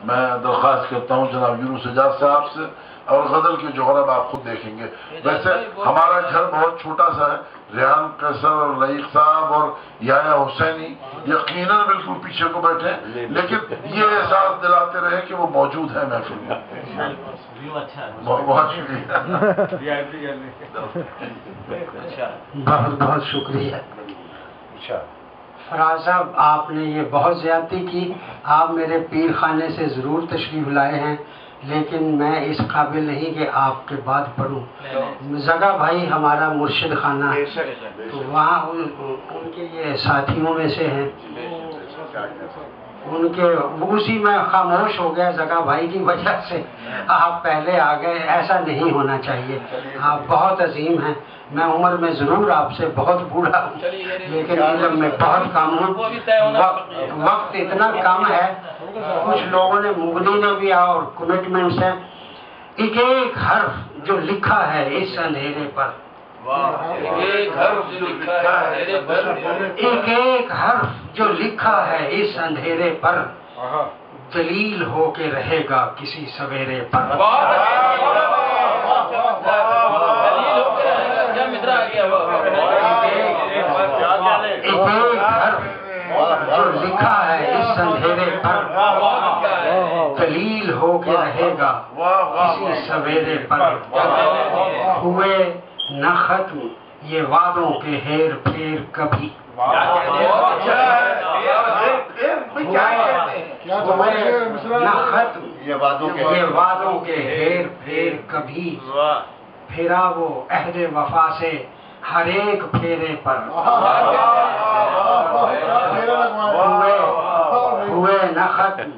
میں درخواست کرتا ہوں جناب یونس اعجاز صاحب سے، اور غزل کے جوہرات آپ خود دیکھیں گے۔ ویسے ہمارا گھر بہت چھوٹا سا ہے، ریحان قیصر اور رئیق صاحب اور یحییٰ حسینی یقیناً بالکل پیچھے کو بیٹھے، لیکن یہ احساس دلاتے رہے کہ وہ موجود ہے محفل میں۔ بہت شکریہ، بہت بہت شکریہ۔ فراز صاحب، آپ نے یہ بہت زیادتی کی، آپ میرے پیر خانے سے ضرور تشریف لائے ہیں، لیکن میں اس قابل نہیں کہ آپ کے بعد پڑھوں۔ زگا بھائی ہمارا مرشد خانہ، تو وہاں ان کے یہ ساتھیوں میں سے ہیں، ان کے اسی میں خاموش ہو گیا زگا بھائی کی وجہ سے، آپ پہلے آ گئے، ایسا نہیں ہونا چاہیے۔ آپ بہت عظیم ہیں، میں عمر میں ضرور آپ سے بہت بوڑھا ہوں، لیکن علم میں بہت کم ہوں۔ وقت اتنا کم ہے، کچھ لوگوں نے مغنی نے بھی اور کمٹمنٹس ہیں۔ ایک ایک حرف جو لکھا ہے اس اندھیرے پر، ایک ایک حرف جو لکھا ہے اس اندھیرے پر، دلیل ہو کے رہے گا کسی سویرے پر۔ ایک ایک حرف جو لکھا ہے اس اندھیرے پر، دلیل ہو کے رہے گا کسی سویرے پر۔ ہوئے نہ ختم یہ وعدوں کے ہیر پھیر کبھی، نہ ختم یہ وعدوں کے ہیر پھیر کبھی، پھرا وہ عہد وفا سے ہر ایک پھیرے پر۔ ہوئے نہ ختم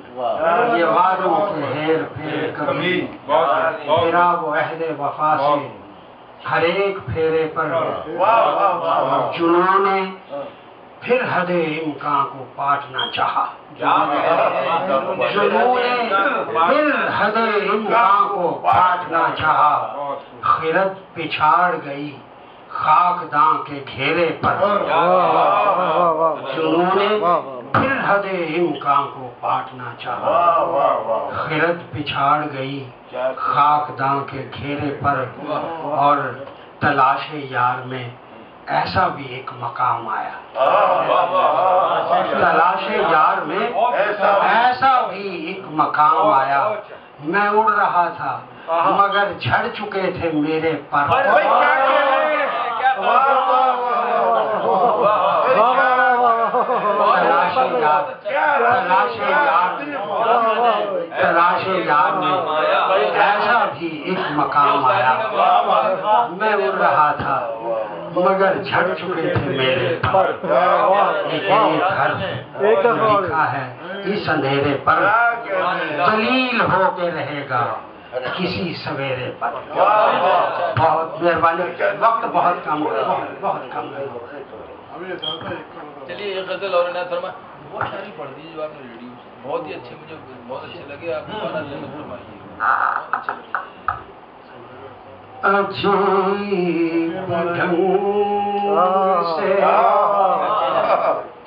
یہ وعدوں کے ہیر پھیر کبھی، پھرا وہ عہد وفا سے ہر ایک پھیرے پر۔ جنہوں نے پھر حد امکان کو پاٹنا چاہا، جنہوں نے پھر حد امکان کو پاٹنا چاہا، خرد پچھاڑ گئی خاک داں کے گھیرے پر۔ جنہوں نے پھر حد امکان کو پاٹنا چاہا، خرد پچھاڑ گئی خاک داں کے گھیرے پر۔ اور تلاش یار میں ایسا بھی ایک مقام آیا، تلاش یار میں ایسا بھی ایک مقام آیا، میں اڑ رہا تھا مگر جھڑ چکے تھے میرے پر۔ تلاش یار میں ایسا بھی ایک مقام آیا، میں اڑ رہا تھا مگر جھڑ چکے تھے میرے پر۔ ایک حرف لکھا ہے اس اندھیرے پر، دلیل ہو کے رہے گا کسی سویرے پر۔ بہت مہربانی، وقت بہت کم ہے، بہت کم ہے۔ چلیے ایک غزل اور عنایت فرمائیں، وہ شاعری پڑھ دیجیے جو آپ نے ریڈیو سے، بہت ہی اچھے، مجھے بہت اچھے لگے، آپ دوبارہ فرمائیے، بہت اچھے لگے۔ عجیب ڈھنگ سے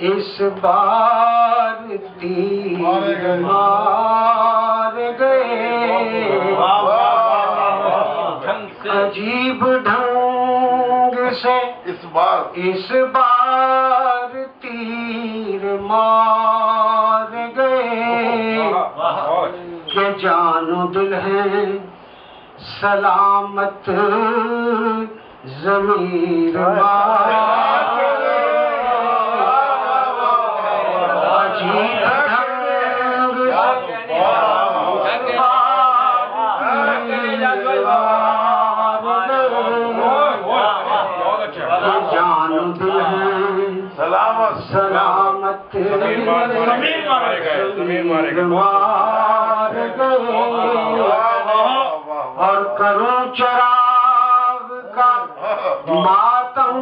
اس بار تیر مار گئے، عجیب ڈھنگ سے اس بار تیر مار گئے، کہ جان و دل ہے سلامت ضمیر مار گئے۔ عجیب ڈھنگ جان و دل ہے سلامت ضمیر مار گئے۔ اور کروں چراغ کا ماتم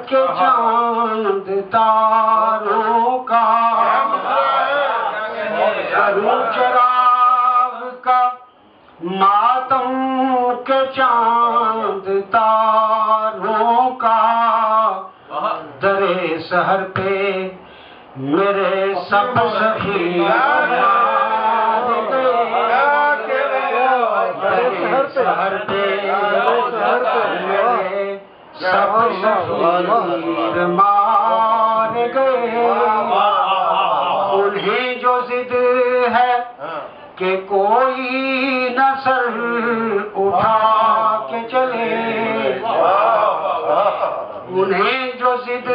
کے چاند تاروں کا، کروں چراغ کا ماتم کے چاند تاروں کا، درے سحر پہ میرے سب سخی گھر پہ سب شہید مار گئے، انہیں جو ضد ہے کہ کوئی نہ سر اٹھا کے چلے، انہیں جو ضد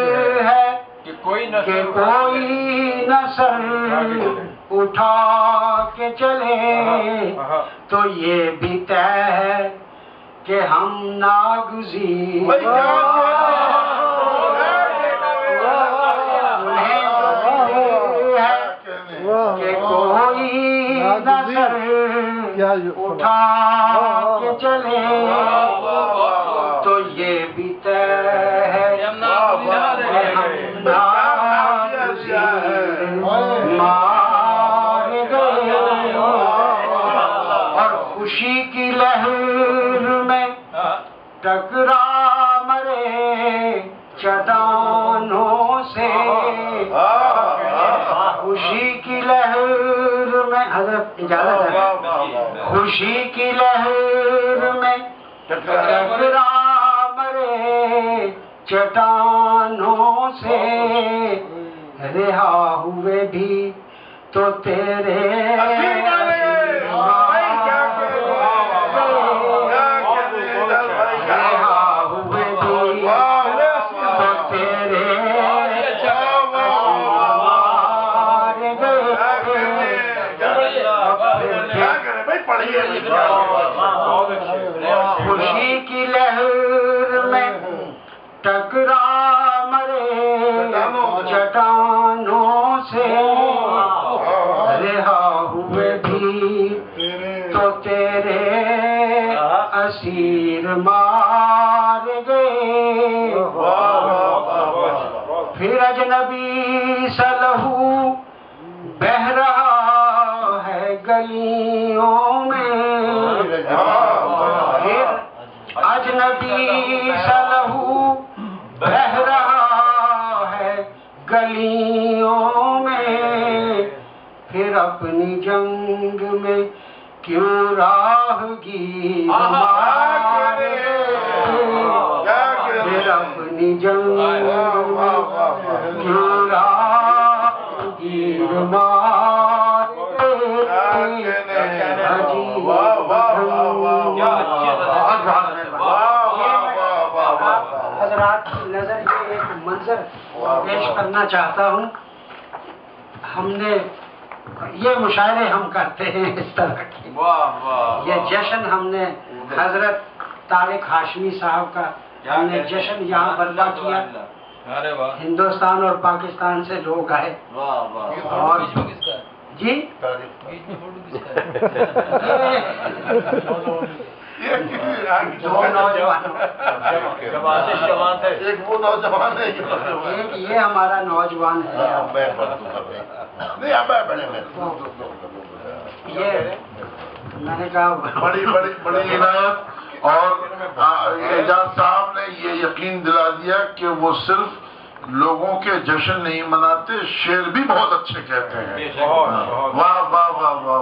ہے کہ کوئی نہ سر اٹھا کے چلے، تو یہ بھی طے ہے کہ ہم ناگزیر، انہیں جو ضد ہے کہ کوئی نہ سر اٹھا کے چلے، تو یہ بھی طے ہے کہ ہم ناگزیر مار گئے، اور خوشی کی لہر میں ٹکرا مرے چٹانوں سے، خوشی کی لہر میں، حضرت اجازت ہے، خوشی کی لہر میں ٹکرا مرے چٹانوں سے، رہا ہوئے بھی تو تیرے خوشی کی لہر میں ٹکرا مرے چٹانوں سے، رہا ہوئے بھی تو تیرے اسیر مار گئے، پھر اجنبی سا لہو بہہ رہا ہے گلیوں میں، پھر اجنبی سا لہو بہہ رہا ہے گلیوں میں، پھر اپنی جنگ میں کیوں راہگیر مارے، پھر اپنی جنگ میں کیوں راہگیر مارے، حضرات کی نظر یہ ایک منظر پیش کرنا چاہتا ہوں، ہم نے یہ مشاعرے ہم کرتے ہیں اس طرح کے، یہ جشن ہم نے حضرت طارق ہاشمی صاحب کا ہم نے جشن یہاں برپا کیا، ہندوستان اور پاکستان سے لوگ آئے، اور جی دو نوجوان، ایک یہ ہمارا نوجوان ہے، یہ میں نے کہا بڑی عنایت، اور اعجاز صاحب نے یہ یقین دلا دیا کہ وہ صرف لوگوں کے جشن نہیں مناتے، شعر بھی بہت اچھے کہتے ہیں، واہ واہ واہ واہ۔